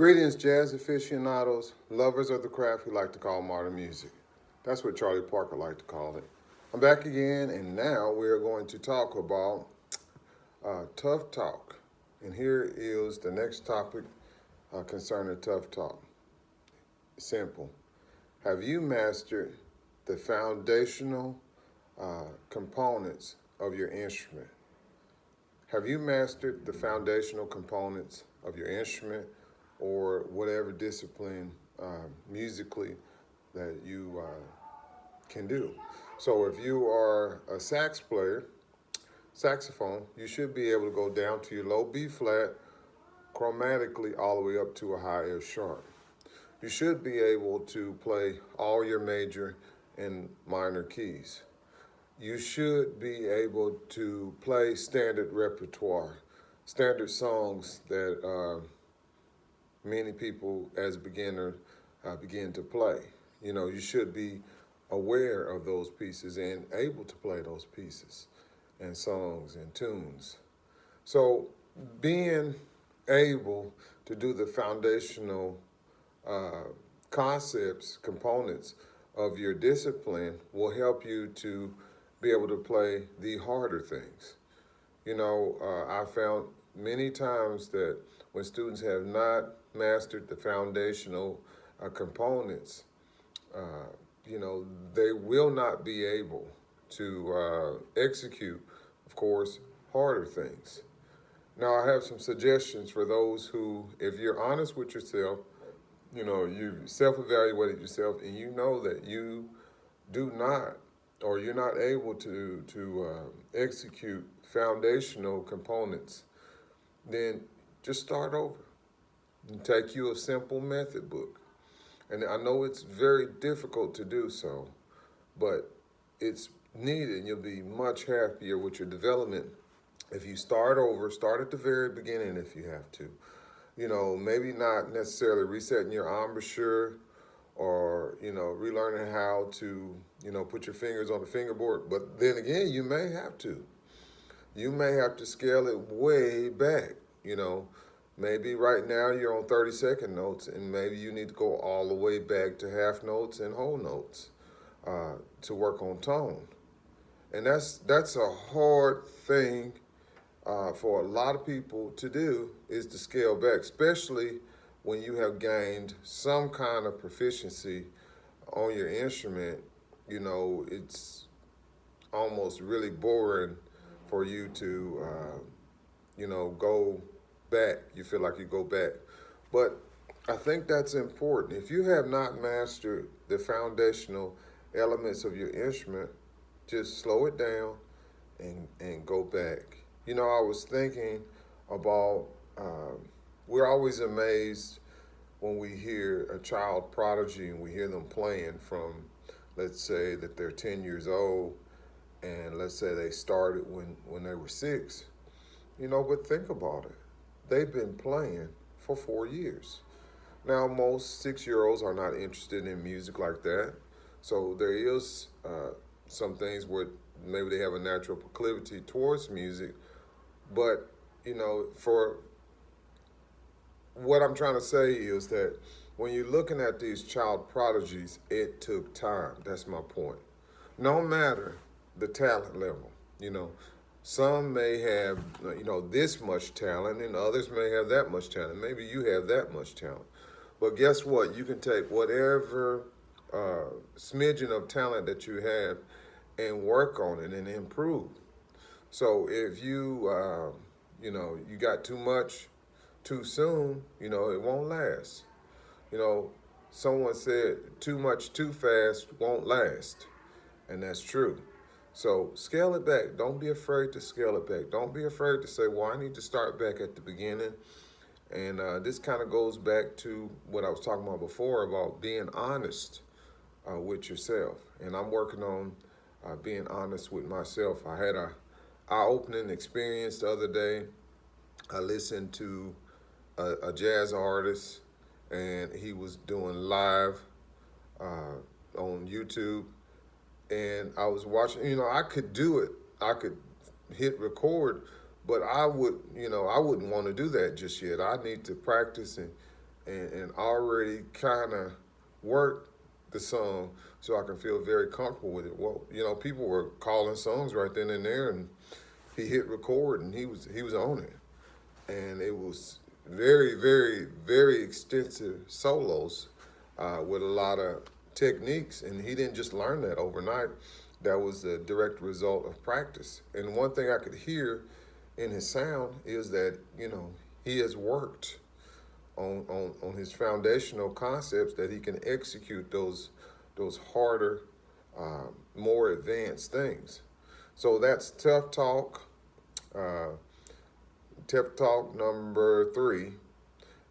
Greetings, jazz aficionados, lovers of the craft we like to call modern music. That's what Charlie Parker liked to call it. I'm back again, and now we're going to talk about tough talk. And here is the next topic concerning tough talk. Simple. Have you mastered the foundational components of your instrument? Have you mastered the foundational components of your instrument or whatever discipline musically that you can do? So if you are a saxophone, you should be able to go down to your low B flat chromatically all the way up to a high F sharp. You should be able to play all your major and minor keys. You should be able to play standard repertoire, standard songs that many people as a beginner begin to play. You know, you should be aware of those pieces and able to play those pieces and songs and tunes. So being able to do the foundational uh, concepts, components of your discipline will help you to be able to play the harder things. I found many times that when students have not mastered the foundational components, uh, they will not be able to execute, of course, harder things. Now, I have some suggestions for those who, if you're honest with yourself, you self-evaluated yourself and you know that you do not or you're not able to execute foundational components, then just start over and take you a simple method book. And I know it's very difficult to do so, but it's needed and you'll be much happier with your development if you start over, start at the very beginning if you have to. Maybe not necessarily resetting your embouchure or, relearning how to, put your fingers on the fingerboard. But then again, you may have to. You may have to scale it way back, Maybe right now you're on 30-second notes and maybe you need to go all the way back to half notes and whole notes to work on tone. And that's a hard thing for a lot of people to do is to scale back, especially when you have gained some kind of proficiency on your instrument. It's almost really boring for you to, go back. You feel like you go back. But I think that's important. If you have not mastered the foundational elements of your instrument, just slow it down and go back. I was thinking about, we're always amazed when we hear a child prodigy and we hear them playing from, let's say that they're 10 years old and let's say they started when they were 6. But think about it. They've been playing for 4 years. Now, most 6-year-olds are not interested in music like that. So there is some things where maybe they have a natural proclivity towards music. But, for what I'm trying to say is that when you're looking at these child prodigies, it took time. That's my point. No matter the talent level, some may have, this much talent and others may have that much talent. Maybe you have that much talent. But guess what? You can take whatever smidgen of talent that you have and work on it and improve. So if you got too much too soon, it won't last. You know, Someone said too much too fast won't last, and that's true. So scale it back. Don't be afraid to scale it back. Don't be afraid to say, well, I need to start back at the beginning. And this kind of goes back to what I was talking about before about being honest with yourself. And I'm working on being honest with myself. I had a eye-opening experience the other day. I listened to a jazz artist, and he was doing live on YouTube. And I was watching. I could do it. I could hit record, but I wouldn't want to do that just yet. I need to practice and already kind of worked the song so I can feel very comfortable with it. Well, people were calling songs right then and there, and he hit record, and he was on it, and it was very, very, very extensive solos with a lot of techniques, and he didn't just learn that overnight. That was a direct result of practice. And one thing I could hear in his sound is that he has worked on his foundational concepts that he can execute those harder, more advanced things. So that's Tough Talk. Uh, Tough Talk number 3.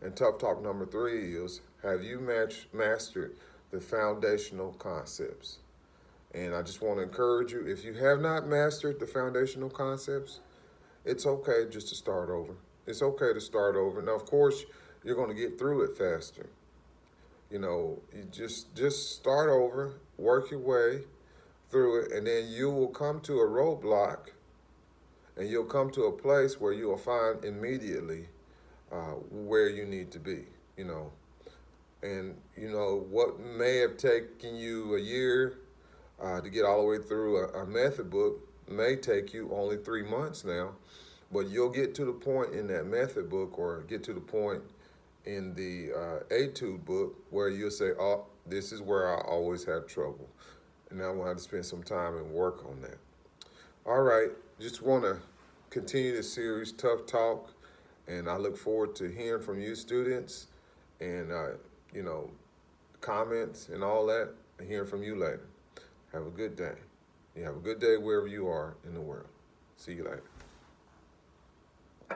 And Tough Talk number 3 is, have you mastered the foundational concepts? And I just want to encourage you, if you have not mastered the foundational concepts, it's okay just to start over. It's okay to start over. Now, of course, you're going to get through it faster. You just start over, work your way through it, and then you will come to a roadblock, and you'll come to a place where you will find immediately where you need to be. And what may have taken you a year to get all the way through a method book may take you only 3 months now, but you'll get to the point in that method book, or get to the point in the Etude book, where you'll say, oh, this is where I always have trouble. And I'm going to have to spend some time and work on that. All right, just want to continue this series, Tough Talk, and I look forward to hearing from you students, and comments and all that, and hearing from you later. Have a good day. You have a good day wherever you are in the world. See you later.